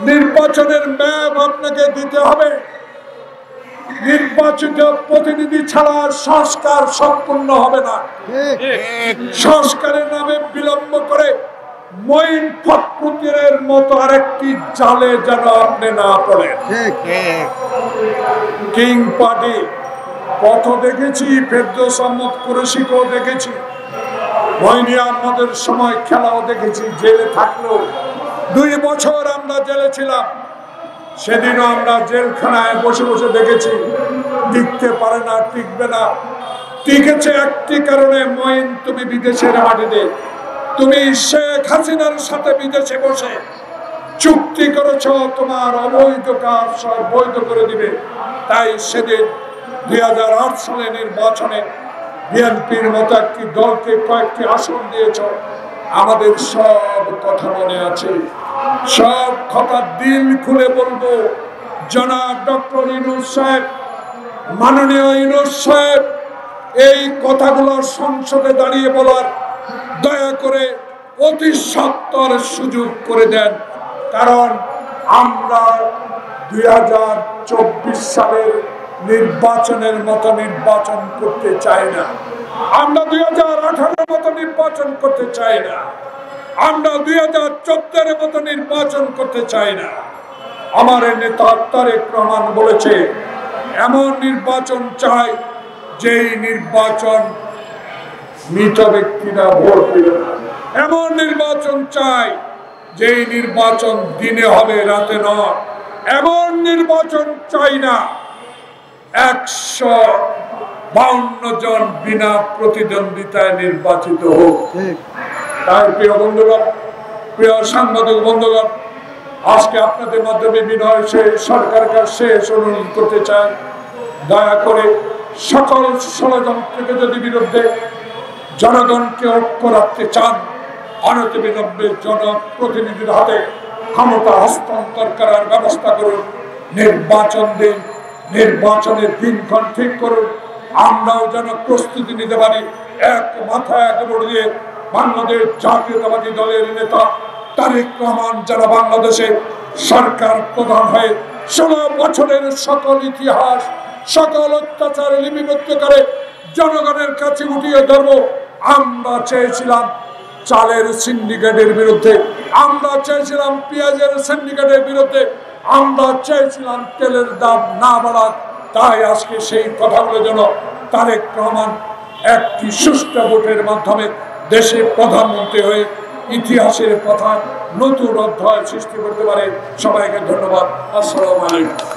নির্বাচনের ম্যাপ আপনাকে দিতে হবে। নির্বাচিত প্রতিনিধি ছাড়া সংস্কার সম্পূর্ণ হবে না। সংস্কারের নামে বিলম্ব করে মঈন ফখরুদ্দিনের মতো আরেকটি জালে যেন আপনি না পড়েন। কিং পার্টি কত দেখেছি, ফেরদৌস আহমদ কুরেশিকেও দেখেছি, মঈনী আহমদের সময় খেলাও দেখেছি। জেলে থাকলেও 2 বছর আমরা জেলে ছিলাম, সেদিনও আমরা জেলখানায় বসে বসে দেখেছি। টিকতে পারে না, টিকবে না। টিকেছে একটি কারণে, মঈন তুমি বিদেশের মাটিতে, তুমি শেখ হাসিনার সাথে বিদেশে বসে চুক্তি করেছ তোমার অবৈধ কাজ সব বৈধ করে দিবে। তাই সেদিন 2008 সালে নির্বাচনে বিএনপির মতো একটি দলকে কয়েকটি আসন দিয়েছ। আমাদের সব কথা মনে আছে, সব কথা দিল খুলে বলবো। জনাব ডক্টর ইউনূস সাহেব, মাননীয় ইউনূস সাহেব, এই কথাগুলো সংসদে দাঁড়িয়ে বলার দয়া করে অতি সত্বর সুযোগ করে দেন। কারণ আমরা 2024 সালের নির্বাচনের মতো নির্বাচন করতে চাই না। আমরা 2018 মতো নির্বাচন করতে চাই না। আমরা 2014 মতো নির্বাচন করতে চাই না। আমার নেতা তারেক রহমান বলেছে, এমন নির্বাচন চাই যেই নির্বাচন মৃত ব্যক্তিরা ভোট দিবে না। এমন নির্বাচন চাই যেই নির্বাচন দিনে হবে, রাতে নয়। এমন নির্বাচন চাই না 152 জন বিনা প্রতিদ্বন্দ্বিতায় নির্বাচিত হোক। তাই প্রিয় বন্ধুগণ, প্রিয় সাংবাদিক বন্ধুগণ, আজকে আপনাদের মাধ্যমে বিনয় সরকারের কাছে অনুরোধ করতে চাই, দয়া করে সকল ষড়যন্ত্রকে যদি বিরুদ্ধে জনগণকে ঐক্য রাখতে চান, অনতিবিলম্বে জনপ্রতিনিধির হাতে ক্ষমতা হস্তান্তর করার ব্যবস্থা করুন। নির্বাচন দিন, নির্বাচনের দিনক্ষণ ঠিক করুন। আমরাও যেন প্রস্তুতি নিতে পারি। এক মাথায় এক বোর্ড দিয়ে বাংলাদেশ জাতীয়তাবাদী দলের নেতা তারেক রহমান যারা বাংলাদেশে সরকার প্রধান হয়ে 16 বছরের সকল ইতিহাস, সকল অত্যাচার লিপিবদ্ধ করে জনগণের কাছে উঠিয়ে ধরব। আমরা চেয়েছিলাম চালের সিন্ডিকেটের বিরুদ্ধে, আমরা চেয়েছিলাম পেঁয়াজের সিন্ডিকেটের বিরুদ্ধে, আমরা চেয়েছিলাম তেলের দাম না বাড়াক। তাই আজকে সেই কথাগুলো যেন তারেক রহমান একটি সুষ্ঠু ভোটের মাধ্যমে দেশে প্রধানমন্ত্রী হয়ে ইতিহাসের কথা নতুন অধ্যায় সৃষ্টি করতে পারে। সবাইকে ধন্যবাদ। আসসালামু আলাইকুম।